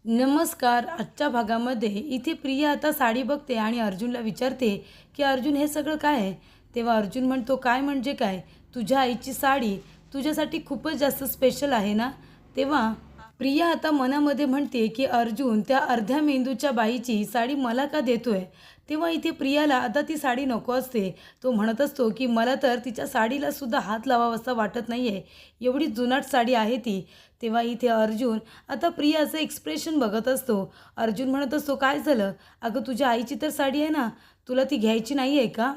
नमस्कार. आजच्या भागामध्ये इथे प्रिया आता साडी बघते आणि अर्जुनला विचारते की अर्जुन हे सगळं काय आहे. तेव्हा अर्जुन म्हणतो, काय म्हणजे काय, तुझ्या आईची साडी तुझ्यासाठी खूपच जास्त स्पेशल आहे ना. तेव्हा प्रिया आता मनामध्ये म्हणते की अर्जुन त्या अर्ध्या मेंदूच्या बाईची साडी मला का देतोय. तेव्हा इथे प्रियाला आता ती साडी नको असते. तो म्हणत असतो की मला तर तिच्या साडीला सुद्धा हात लावावासा वाटत नाही आहे, एवढी जुनाट साडी आहे ती. तेव्हा इथे अर्जुन आता प्रियाचं एक्सप्रेशन बघत असतो. अर्जुन म्हणत असतो, काय झालं अगं, तुझ्या आईची तर साडी आहे ना, तुला ती घ्यायची नाही आहे का.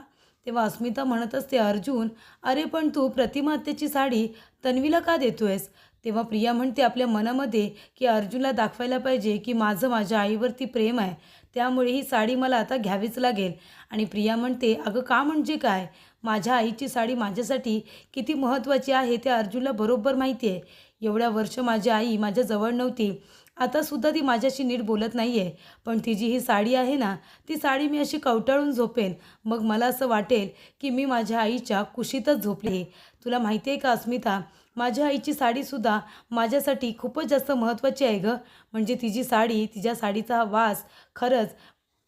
तेव्हा अस्मिता म्हणत असते, अर्जुन अरे पण तू प्रतिमा आत्याची साडी तन्वीला का देतोयस. तेव्हा प्रिया म्हणते आपल्या मनामध्ये की अर्जुनला दाखवायला पाहिजे की माझं माझ्या आईवरती प्रेम आहे, त्यामुळे ही साडी मला आता घ्यावीच लागेल. आणि प्रिया म्हणते, अगं का म्हणजे काय, माझ्या आईची साडी माझ्यासाठी किती महत्त्वाची आहे ते अर्जुनला बरोबर माहिती आहे. एवढ्या वर्ष माझी आई माझ्याजवळ नव्हती, आतासुद्धा ती माझ्याशी नीट बोलत नाही आहे, पण तिची ही साडी आहे ना, ती साडी मी अशी कवटाळून झोपेन, मग मला असं वाटेल की मी माझ्या आईच्या कुशीतच झोपले. तुला माहिती आहे का अस्मिता, माझ्या आईची साडीसुद्धा माझ्यासाठी खूपच जास्त महत्त्वाची आहे गं. म्हणजे तिची साडी, तिच्या साडीचा हा वास, खरंच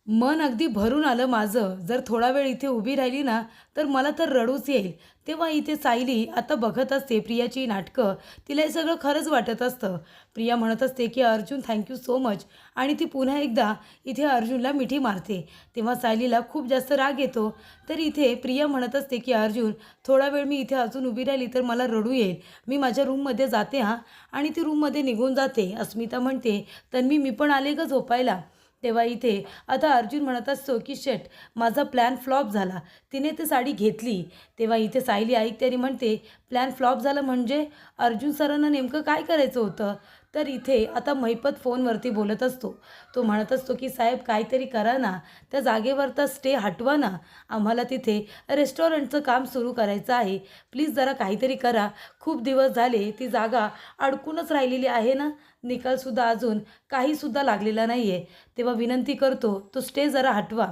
मन अगदी भरून आलं माझं. जर थोडा वेळ इथे उभी राहिली ना, तर मला तर रडूच येईल. तेव्हा इथे सायली आता बघत असते प्रियाची नाटकं. तिला हे सगळं खरंच वाटत असतं. प्रिया म्हणत असते की अर्जुन थँक्यू सो मच, आणि ती पुन्हा एकदा इथे अर्जुनला मिठी मारते. तेव्हा सायलीला खूप जास्त राग येतो. तर इथे प्रिया म्हणत असते की अर्जुन, थोडा वेळ मी इथे अजून उभी राहिली तर मला रडू येईल, मी माझ्या रूममध्ये जाते हां. आणि ती रूममध्ये निघून जाते. अस्मिता म्हणते, तन्वी मी पण आले गं झोपायला. तेव्हा इथे आता अर्जुन म्हणत असतो की शेट, माझा प्लॅन फ्लॉप झाला, तिने ती साडी घेतली. तेव्हा इथे सायली ऐकते आणि म्हणते, प्लॅन फ्लॉप झालं म्हणजे अर्जुन सरांना नेमकं काय करायचं होतं. तर इथे आता महिपत फोनवरती बोलत असतो. तो म्हणत असतो की साहेब काहीतरी करा ना, त्या जागेवरचा स्टे हटवा ना, आम्हाला तिथे रेस्टॉरंटचं काम सुरू करायचं आहे, प्लीज जरा काहीतरी करा. खूप दिवस झाले ती जागा अडकूनच राहिलेली आहे ना, निकालसुद्धा अजून काहीसुद्धा लागलेला नाही आहे. तेव्हा विनंती करतो तो स्टे जरा हटवा.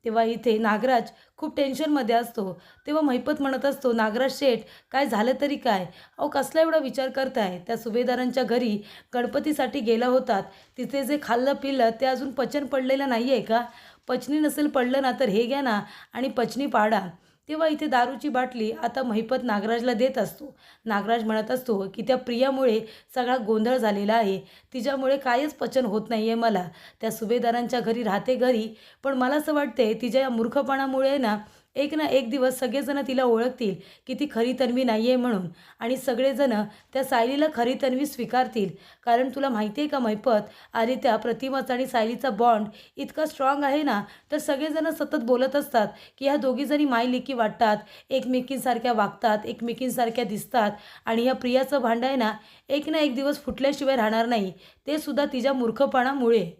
तेव्हा इथे नागराज खूप टेन्शनमध्ये असतो. तेव्हा महिपत म्हणत असतो, नागराज शेठ काय झालं तरी काय, अहो कसला एवढा विचार करताय, त्या सुभेदारांच्या घरी गणपतीसाठी गेला होतात, तिथे जे खाल्लं पिल्लं ते अजून पचन पडलेलं नाही आहे का. पचनी नसेल पडलं ना तर हे घ्या ना आणि पचनी पाडा. तेव्हा इथे दारूची बाटली आता महिपत नागराजला देत असतो. नागराज म्हणत असतो की त्या प्रियामुळे सगळा गोंधळ झालेला आहे, तिच्यामुळे कायच पचन होत नाही आहे मला. त्या सुभेदारांच्या घरी राहते घरी, पण मला असं वाटते तिच्या या मूर्खपणामुळे ना एक ना एक दिवस सगळेजण तिला ओळखतील की ती खरी तन्वी नाही आहे म्हणून, आणि सगळेजण त्या सायलीला खरी तन्वी स्वीकारतील. कारण तुला माहिती आहे का महिपत, अरे त्या प्रतिमाचा आणि सायलीचा बॉन्ड इतका स्ट्रॉंग आहे ना, तर सगळेजण सतत बोलत असतात की ह्या दोघीजणी मायलेकी वाटतात, एकमेकींसारख्या वागतात, एकमेकींसारख्या दिसतात, आणि ह्या प्रियाचं भांडं आहे ना, एक ना एक दिवस फुटल्याशिवाय राहणार नाही, ते सुद्धा तिच्या मूर्खपणामुळे.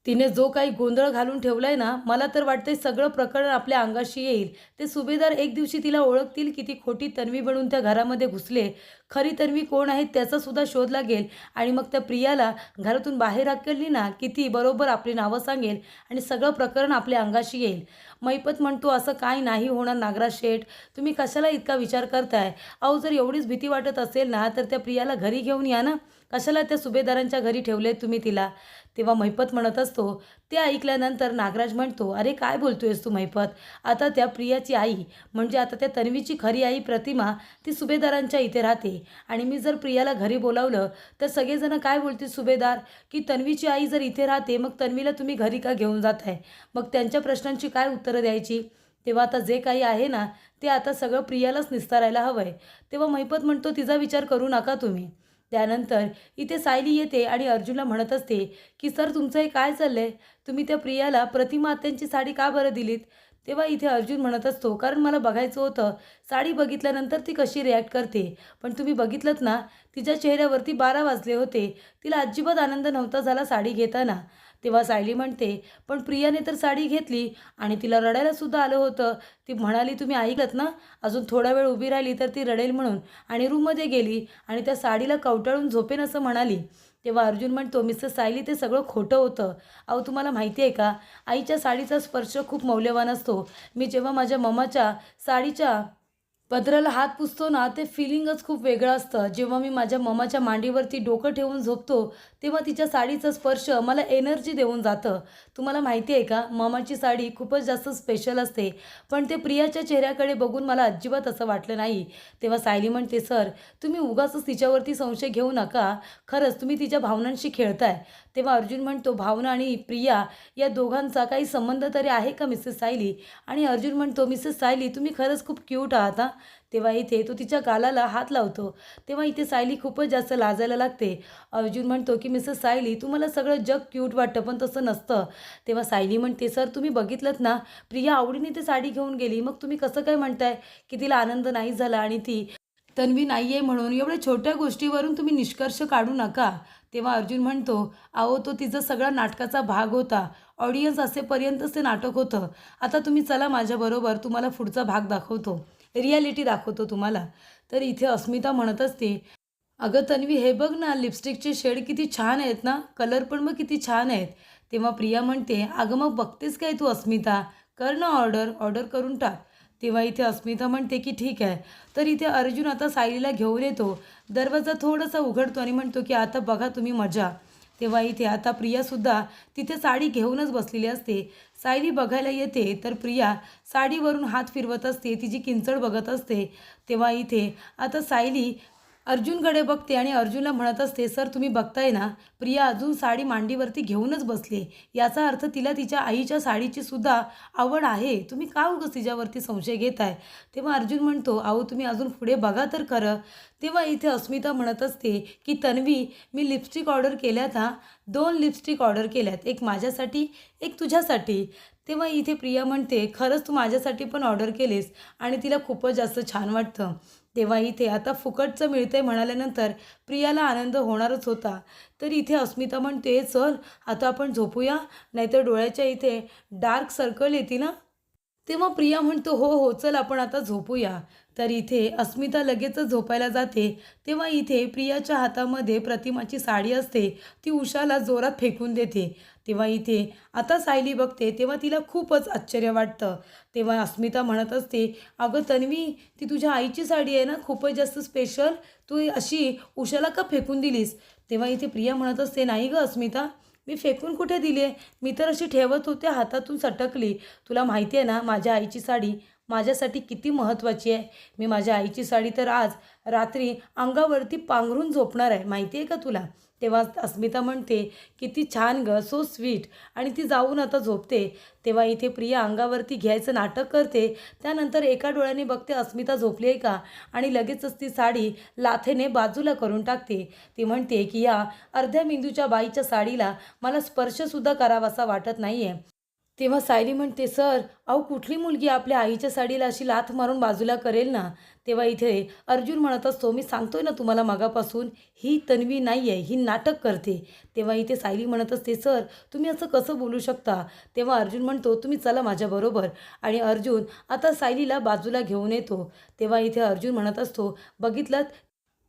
तिने जो काही गोंधळ घालून ठेवलाय ना, मला तर वाटतंय सगळं प्रकरण आपल्या अंगाशी येईल. ते सुभेदार एक दिवशी तिला ओळखतील की ती खोटी तन्वी बनून त्या घरामध्ये घुसले. खरी तन्वी कोण आहे त्याचा सुद्धा शोध लागेल, आणि मग त्या प्रियाला घरातून बाहेर हाकलली ना की ती बरोबर आपली नावं सांगेल आणि सगळं प्रकरण आपल्या अंगाशी येईल. मैपत म्हणतो, असं काय नाही होणार नागराज शेठ, तुम्ही कशाला इतका विचार करताय. अहो जर एवढीच भीती वाटत असेल ना तर त्या प्रियाला घरी घेऊन या ना, कशाला त्या सुभेदारांच्या घरी ठेवलेत तुम्ही तिला. तेव्हा महिपत म्हणत असतो. ते ऐकल्यानंतर नागराज म्हणतो, अरे काय बोलतोयस तू महिपत, आता त्या प्रियाची आई म्हणजे आता त्या तन्वीची खरी आई प्रतिमा ती सुभेदारांच्या इथे राहते, आणि मी जर प्रियाला घरी बोलावलं तर सगळेजण काय बोलतील सुभेदार, की तन्वीची आई जर इथे राहते मग तन्वीला तुम्ही घरी का घेऊन जात आहे, मग त्यांच्या प्रश्नांची काय उत्तरं द्यायची. तेव्हा आता जे काही आहे ना ते आता सगळं प्रियालाच निस्तारायला हवं आहे. तेव्हा महिपत म्हणतो, तिचा विचार करू नका तुम्ही. त्यानंतर इथे सायली येते आणि अर्जुनला म्हणत असते की सर तुमचं हे काय चाललं आहे, तुम्ही त्या प्रियाला प्रतिमा आत्यांची साडी का बरं दिलीत. तेव्हा इथे अर्जुन म्हणत असतो, कारण मला बघायचं होतं साडी बघितल्यानंतर ती कशी रिॲक्ट करते. पण तुम्ही बघितलंत ना, तिच्या चेहऱ्यावरती 12 वाजले होते, तिला अजिबात आनंद नव्हता झाला साडी घेताना. तेव्हा सायली म्हणते, पण प्रियाने तर साडी घेतली आणि तिला रडायलासुद्धा आलं होतं. ती म्हणाली, तुम्ही ऐकलत ना, अजून थोडा वेळ उभी राहिली तर ती रडेल म्हणून, आणि रूममध्ये गेली आणि त्या साडीला कवटाळून झोपेन असं म्हणाली. तेव्हा अर्जुन म्हणतो, मिस्टर सायली ते सगळं खोटं होतं. अहो तुम्हाला माहिती आहे का, आईच्या साडीचा स्पर्श खूप मौल्यवान असतो. मी जेव्हा माझ्या मम्माच्या साडीच्या पदराला हात पुसतो ना, ते फिलिंगच खूप वेगळं असतं. जेव्हा मी माझ्या मम्माच्या मांडीवरती डोकं ठेवून झोपतो तेव्हा तिच्या साडीचा स्पर्श मला एनर्जी देऊन जातं. तुम्हाला माहिती आहे का, मामाची साडी खूपच जास्त स्पेशल असते, पण ते प्रियाच्या चेहऱ्याकडे बघून मला अजिबात असं वाटलं नाही. तेव्हा सायली म्हणते, सर तुम्ही उगाचच तिच्यावरती संशय घेऊ नका, खरंच तुम्ही तिच्या भावनांशी खेळताय. तेव्हा अर्जुन म्हणतो, भावना आणि प्रिया या दोघांचा काही संबंध तरी आहे का मिसेस सायली? आणि अर्जुन म्हणतो, मिसेस सायली तुम्ही खरंच खूप क्यूट आहात हां. तेव्हा इथे तो तिच्या गालाला हात लावतो. तेव्हा इथे सायली खूपच जास्त लाजायला लागते. अर्जुन म्हणतो की मिसेस सायली तुम्हाला सगळं जग क्यूट वाटतं, पण तसं नसतं. तेव्हा सायली म्हणते, सर तुम्ही बघितलंत ना, प्रिया आवडीने ती साडी घेऊन गेली, मग तुम्ही कसं काय म्हणताय की तिला आनंद नाही झाला आणि ती तन्वी नाही आहे म्हणून? एवढ्या छोट्या गोष्टीवरून तुम्ही निष्कर्ष काढू नका. तेव्हा अर्जुन म्हणतो, अहो तो तिचा सगळा नाटकाचा भाग होता. ऑडियन्स असेपर्यंतच ते नाटक होतं. आता तुम्ही चला माझ्याबरोबर, तुम्हाला पुढचा भाग दाखवतो, रिॲलिटी दाखवतो तुम्हाला. तर इथे अस्मिता म्हणत असते, अगं तन्वी हे बघ ना, लिपस्टिकचे शेड किती छान आहेत ना, कलर पण मग किती छान आहेत. तेव्हा प्रिया म्हणते, अगं मग बघतेस काय तू अस्मिता, कर ना ऑर्डर, ऑर्डर करून टाक. तेव्हा इथे अस्मिता म्हणते की ठीक आहे. तर इथे अर्जुन आता सायलीला घेऊन येतो. दरवाजा थोडासा उघडतो आणि म्हणतो की आता बघा तुम्ही मजा. तेव्हा इथे आता प्रियासुद्धा तिथे साडी घेऊनच बसलेली असते. सायली बघायला येते तर प्रिया साडीवरून हात फिरवत असते, तिची किंचड बघत असते. तेव्हा इथे आता सायली अर्जुनकडे बघते आणि अर्जुनला म्हणत असते, सर तुम्ही बघताय ना, प्रिया अजून साडी मांडीवरती घेऊनच बसले, याचा अर्थ तिला तिच्या आईच्या साडीची सुद्धा आवड आहे. तुम्ही का उगाच तिच्यावरती संशय घेताय? तेव्हा अर्जुन म्हणतो, अहो तुम्ही अजून पुढे बघा तर खरं. तेव्हा इथे अस्मिता म्हणत असते की तन्वी मी लिपस्टिक ऑर्डर केल्यात हां, 2 लिपस्टिक ऑर्डर केल्यात, एक माझ्यासाठी एक तुझ्यासाठी. तेव्हा इथे प्रिया म्हणते, खरंच तू माझ्यासाठी पण ऑर्डर केलीस आणि तिला खूपच जास्त छान वाटतं. तेव्हा इथे आता फुकटचं मिळतंय म्हणाल्यानंतर प्रियाला आनंद होणारच होता. तर इथे अस्मिता म्हणते, चल आता आपण झोपूया, नाहीतर डोळ्याच्या इथे डार्क सर्कल येते ना. तेव्हा प्रिया म्हणतो, हो हो चल आपण आता झोपूया. तर इथे अस्मिता लगेचच झोपायला जाते. तेव्हा इथे प्रियाच्या हातामध्ये प्रतिमाची साडी असते, ती उषाला जोरात फेकून देते. तेव्हा इथे आता सायली बघते, तेव्हा तिला खूपच आश्चर्य वाटतं. तेव्हा अस्मिता म्हणत असते, अगं तन्वी ती तुझ्या आईची साडी आहे ना, खूपच जास्त स्पेशल, तू अशी उषाला का फेकून दिलीस? तेव्हा इथे प्रिया म्हणत असते, नाही गं अस्मिता, मी फेकून कुठे दिली आहे, मी तर अशी ठेवत होते, हातातून सटकली. तुला माहिती आहे ना माझ्या आईची साडी माझ्यासाठी किती महत्त्वाची आहे. मी माझ्या आईची साडी तर आज रात्री अंगावरती पांघरून झोपणार आहे, माहिती आहे का तुला? तेव्हा अस्मिता म्हणते, किती छान गं, सो स्वीट, आणि ती जाऊन आता झोपते. तेव्हा इथे प्रिया अंगावरती घ्यायचं नाटक करते. त्यानंतर एका डोळ्याने बघते अस्मिता झोपली आहे का, आणि लगेचच ती साडी लाथेने बाजूला करून टाकते. ती म्हणते की या अर्ध्या मेंदूच्या बाईच्या साडीला मला स्पर्शसुद्धा करावासा वाटत नाही आहे. तेव्हा सायली म्हणते, सर अहो कुठली मुलगी आपल्या आईच्या साडीला अशी लाथ मारून बाजूला करेल ना. तेव्हा इथे अर्जुन म्हणत असतो, मी सांगतोय ना तुम्हाला मगापासून, ही तन्वी नाही आहे, ही नाटक करते. तेव्हा इथे सायली म्हणत असते, सर तुम्ही असं कसं बोलू शकता? तेव्हा अर्जुन म्हणतो, तुम्ही चला माझ्याबरोबर, आणि अर्जुन आता सायलीला बाजूला घेऊन येतो. तेव्हा इथे अर्जुन म्हणत असतो, बघितलं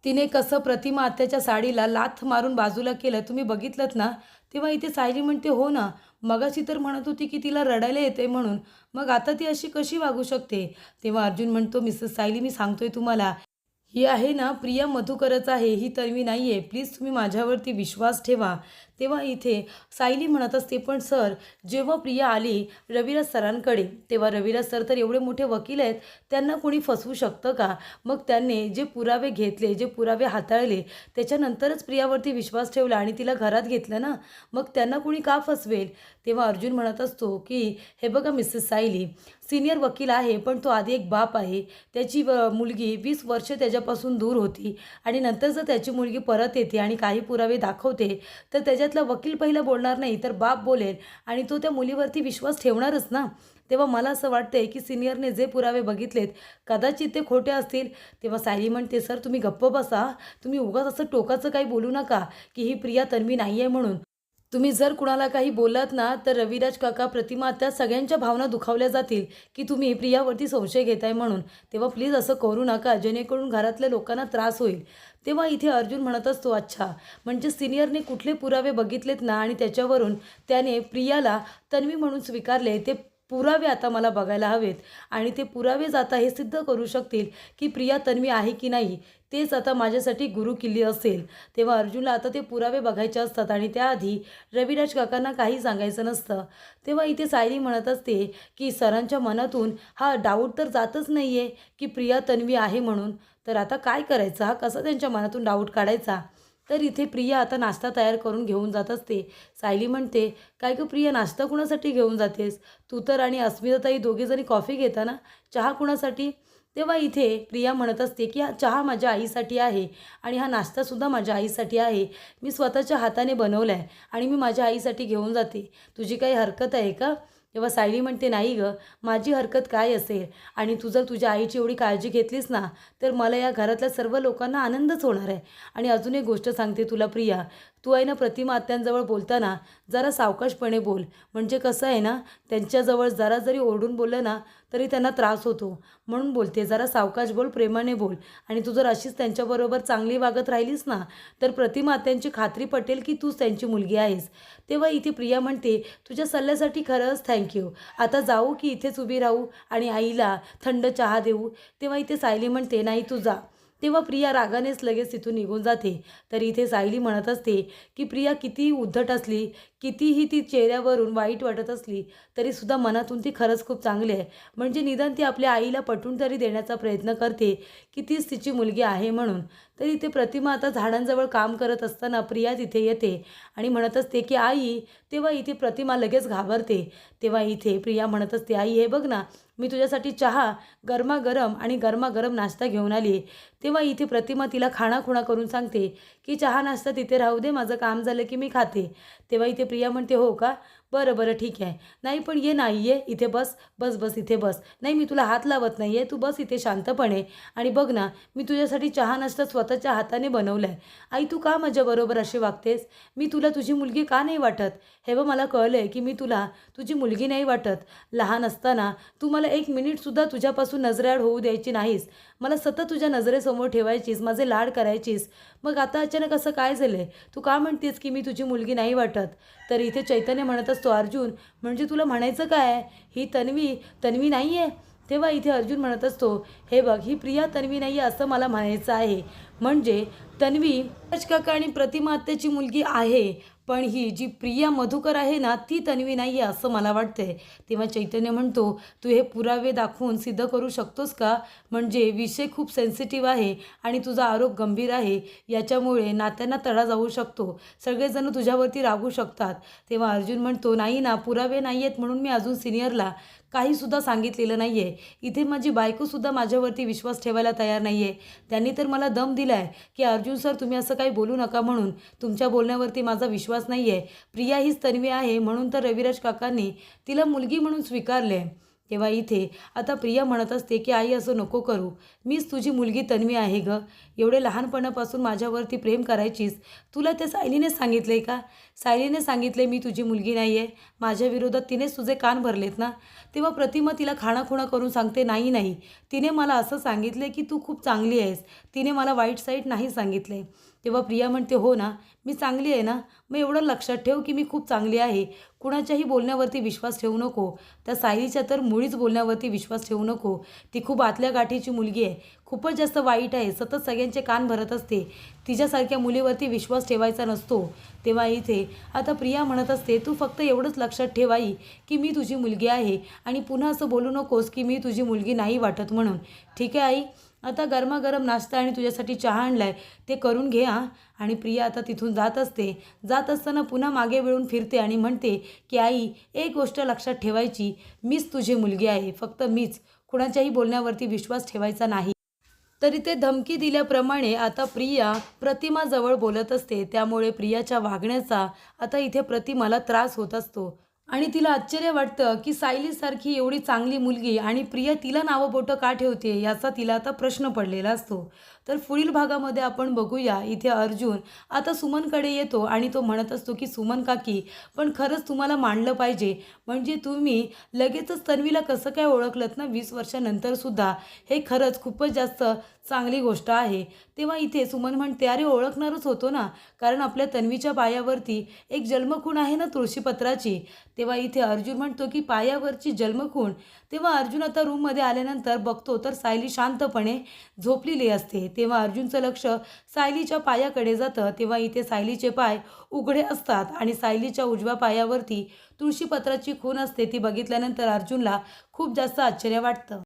तिने कसं प्रतिमा आत्याच्या साडीला लाथ मारून बाजूला केलं, तुम्ही बघितलंत ना. तेव्हा इथे सायली म्हणते, हो ना, मगाशी तर म्हणत होती की तिला रडायला येते म्हणून, मग आता ती अशी कशी वागू शकते? तेव्हा अर्जुन म्हणतो, मिसेस सायली मी सांगतोय तुम्हाला, ही आहे ना प्रिया मधुकरच आहे, ही तन्वी नाही आहे, प्लीज तुम्ही माझ्यावरती विश्वास ठेवा. तेव्हा इथे सायली म्हणत असते, पण सर जेव्हा प्रिया आली रविराज सरांकडे, तेव्हा रविराज सर तर एवढे मोठे वकील आहेत, त्यांना कोणी फसवू शकतं का? मग त्यांनी जे पुरावे घेतले, जे पुरावे हाताळले, त्याच्यानंतरच प्रियावरती विश्वास ठेवला आणि तिला घरात घेतलं ना, मग त्यांना कोणी का फसवेल? तेव्हा अर्जुन म्हणत असतो की हे बघा मिसेस सायली, सिनियर वकील आहे, पण तो आधी एक बाप आहे. त्याची मुलगी 20 वर्ष त्याच्यापासून दूर होती, आणि नंतर जर त्याची मुलगी परत येते आणि काही पुरावे दाखवते, तर त्याच्यातला वकील पहिला बोलणार नाही, तर बाप बोलेल, आणि तो त्या मुलीवरती विश्वास ठेवणारच ना. तेव्हा मला असं वाटतंय की सिनियरने जे पुरावे बघितलेत कदाचित ते खोटे असतील. तेव्हा सायली म्हणते, सर तुम्ही गप्प बसा, तुम्ही उगाच असं टोकाचं काही बोलू नका की ही प्रिया तन्वी नाही आहे म्हणून. तुम्ही जर कुणाला काही बोललात ना, तर रविराज काका, प्रतिमा त्या सगळ्यांच्या भावना दुखावल्या जातील की तुम्ही प्रियावरती संशय घेताय म्हणून. तेव्हा प्लीज असं करू नका, जेणेकरून घरातल्या लोकांना त्रास होईल. तेव्हा इथे अर्जुन म्हणत असतो, अच्छा म्हणजे सिनियरने कुठले पुरावे बघितलेत ना, आणि त्याच्यावरून त्याने प्रियाला तन्वी म्हणून स्वीकारले, ते पुरावे आता मला बघायला हवेत, आणि ते पुरावेच आता हे सिद्ध करू शकतील की प्रिया तन्वी आहे की नाही. तेच आता माझ्यासाठी गुरुकिल्ली असेल. तेव्हा अर्जुनला आता ते पुरावे बघायचे असतात आणि त्याआधी रविराज काकांना काही सांगायचं नसतं. तेव्हा इथे सायली म्हणत असते की सरांच्या मनातून हा डाऊट तर जातच नाही आहे की प्रिया तन्वी आहे म्हणून. तर आता काय करायचं, हा कसा त्यांच्या मनातून डाऊट काढायचा. तर इथे प्रिया आता नाश्ता तयार करून घेऊन जात असते. सायली म्हणते, काय गं प्रिया, नाश्ता कुणासाठी घेऊन जातेस? तू तर आणि अस्मिताताई दोघेजणी कॉफी घेता ना, चहा कुणासाठी? तेव्हा इथे प्रिया म्हणत असते की हा चहा माझ्या आईसाठी आहे आणि हा नाश्तासुद्धा माझ्या आईसाठी आहे. मी स्वतःच्या हाताने बनवला आहे आणि मी माझ्या आईसाठी घेऊन जाते. तुझी काही हरकत आहे का? तेव्हा सायली म्हणते, नाही गं, माझी हरकत काय असेल, आणि तू जर तुझ्या आईची एवढी काळजी घेतलीस ना तर मला या घरातल्या सर्व लोकांना आनंदच होणार आहे. आणि अजून एक गोष्ट सांगते तुला प्रिया, तू आहे ना प्रतिमा आत्यांजवळ बोलताना जरा सावकाशपणे बोल. म्हणजे कसं आहे ना, त्यांच्याजवळ जरा जरी ओरडून बोललं ना तरी त्यांना त्रास होतो. म्हणून बोलते, जरा सावकाश बोल, प्रेमाने बोल. आणि तू जर अशीच त्यांच्याबरोबर चांगली वागत राहिलीस ना तर प्रतिमा आत्यांची खात्री पटेल की तूच त्यांची मुलगी आहेस. तेव्हा इथे प्रिया म्हणते, तुझ्या सल्ल्यासाठी खरंच थँक्यू. आता जाऊ की इथेच उभी राहू आणि आईला थंड चहा देऊ? तेव्हा इथे सायली म्हणते, नाही तू जा. तेव्हा प्रिया रागानेच लगेच तिथून निघून जाते. तर इथे सायली म्हणत असते की प्रिया कितीही उद्धट असली, कितीही ती चेहऱ्यावरून वाईट वाटत असली तरीसुद्धा मनातून ती खरंच खूप चांगली आहे. म्हणजे निदान ती आपल्या आईला पटवून तरी देण्याचा प्रयत्न करते की तीच तिची मुलगी आहे म्हणून. तर इथे प्रतिमा आता झाडांजवळ काम करत असताना प्रिया तिथे येते आणि म्हणत असते की आई. तेव्हा इथे प्रतिमा लगेच घाबरते. तेव्हा इथे प्रिया म्हणत असते, आई हे बघ ना, मी तुझ्यासाठी चहा गरमागरम आणि गरमागरम नाश्ता घेऊन आली आहे. तेव्हा इथे प्रतिमा तिला खाणाखुणा करून सांगते की चहा नाश्ता तिथे राहू दे, माझं काम झालं की मी खाते. तेव्हा इथे प्रिया म्हणते, हो का, बरं बरं ठीक आहे. नाही पण ये, नाही ये इथे बस बस बस इथे बस. नाही, मी तुला हात लावत नाही आहे, तू बस इथे शांतपणे. आणि बघ ना, मी तुझ्यासाठी चहा नाश्ता स्वतःच्या हाताने बनवला आहे. आई तू का माझ्याबरोबर अशी वागतेस? मी तुला तुझी मुलगी का नाही वाटत? हे बघ, मला कळलं आहे की मी तुला तुझी मुलगी नाही वाटत. लहान असताना तू मला एक मिनिटसुद्धा तुझ्यापासून नजरेआड होऊ द्यायची नाहीस. मला सतत तुझ्या नजरेसमोर ठेवायचीस, माझे लाड करायचीस. मग आता अचानक असं काय झालं आहे? तू का म्हणतेस की मी तुझी मुलगी नाही वाटत? तर इथे चैतन्य म्हणत असतो, अर्जुन म्हणजे तुला म्हणायचं काय आहे? ही तन्वी तन्वी नाही आहे. तेव्हा इथे अर्जुन म्हणत असतो, हे बघ, ही प्रिया तन्वी नाही आहे असं मला म्हणायचं आहे. म्हणजे तन्वी राजकाका आणि प्रतिमा आत्याची मुलगी आहे, पण ही जी प्रिया मधुकर आहे ना ती तन्वी नाही आहे असं मला वाटतंय. तेव्हा चैतन्य म्हणतो, तू हे पुरावे दाखवून सिद्ध करू शकतोस का? म्हणजे विषय खूप सेन्सिटिव्ह आहे आणि तुझा आरोप गंभीर आहे, याच्यामुळे नात्यांना तडा जाऊ शकतो, सगळेजण तुझ्यावरती रागू शकतात. तेव्हा अर्जुन म्हणतो, नाही ना, पुरावे नाही आहेत म्हणून मी अजून सिनियरला काहीसुद्धा सांगितलेलं नाही आहे. इथे माझी बायकोसुद्धा माझ्यावरती विश्वास ठेवायला तयार नाही आहे. त्यांनी तर मला दम दिला आहे की अर्जुन सर तुम्ही असं काही बोलू नका म्हणून, तुमच्या बोलण्यावरती माझा विश्वास नाही आहे. प्रिया हीच तन्वी आहे म्हणून तर रविराज काकांनी तिला मुलगी म्हणून स्वीकारले आहे. तेव्हा इथे आता प्रिया म्हणत असते की आई असं नको करू, मीच तुझी मुलगी तन्वी आहे गं. एवढे लहानपणापासून माझ्यावरती प्रेम करायचीस, तुला ते सायलीने सांगितले का? सायलीने सांगितले मी तुझी मुलगी नाही आहे? माझ्या विरोधात तिनेच तुझे कान भरलेत ना? तेव्हा प्रतिमा तिला खाणाखुणा करून सांगते, नाही नाही, तिने मला असं सांगितले की तू खूप चांगली आहेस, तिने मला वाईट साईड नाही सांगितले. तेव्हा प्रिया म्हणते, हो ना, मी चांगली आहे ना, मग एवढं लक्षात ठेव की मी खूप चांगली आहे. कुणाच्याही बोलण्यावरती विश्वास ठेवू नको. त्या सायलीच्या तर मुळीच बोलण्यावरती विश्वास ठेवू नको. ती खूप आतल्या गाठीची मुलगी आहे, खूपच जास्त वाईट आहे, सतत सगळ्यांचे कान भरत असते. तिच्यासारख्या मुलीवरती विश्वास ठेवायचा नसतो. तेव्हा इथे आता प्रिया म्हणत असते, तू फक्त एवढंच लक्षात ठेव आई की मी तुझी मुलगी आहे आणि पुन्हा असं बोलू नकोस की मी तुझी मुलगी नाही वाटत म्हणून. ठीक आहे आई, आता गरमागरम नाश्ता आणि तुझ्यासाठी चहा आणलाय, ते करून घे हां. आणि प्रिया आता तिथून जात असते. जात असताना पुन्हा मागे वळून फिरते आणि म्हणते की आई, एक गोष्ट लक्षात ठेवायची, मीच तुझी मुलगी आहे, फक्त मीच. कुणाच्याही बोलण्यावरती विश्वास ठेवायचा नाही. तरी ते धमकी दिल्याप्रमाणे आता प्रिया प्रतिमाजवळ बोलत असते. त्यामुळे प्रियाच्या वागण्याचा आता इथे प्रतिमाला त्रास होत असतो आणि तिला आश्चर्य वाटतं की सायलीसारखी एवढी चांगली मुलगी आणि प्रिया तिला नावं बोटं का ठेवते याचा तिला आता प्रश्न पडलेला असतो. तर पुढील भागामध्ये आपण बघूया, इथे अर्जुन आता सुमनकडे येतो आणि तो म्हणत असतो की सुमन काकी, पण खरंच तुम्हाला मानलं पाहिजे, म्हणजे तुम्ही लगेचच तन्वीला कसं काय ओळखलत ना 20 वर्षानंतरसुद्धा, हे खरंच खूपच जास्त चांगली गोष्ट आहे. तेव्हा इथे सुमन म्हणते, "अरे ओळखणारच होतो ना, कारण आपल्या तन्वीच्या पायावरती एक जन्मखूण आहे ना तुळशीपत्राची." तेव्हा इथे अर्जुन म्हणतो की पायावरची जन्मखूण. तेव्हा अर्जुन आता रूममध्ये आल्यानंतर बघतो तर सायली शांतपणे झोपलेली असते. तेव्हा अर्जुनचं लक्ष सायलीच्या पायाकडे जातं. तेव्हा इथे सायलीचे पाय उघडे असतात आणि सायलीच्या उजव्या पायावरती तुळशीपत्राची खूण असते. ती बघितल्यानंतर अर्जुनला खूप जास्त आश्चर्य वाटतं.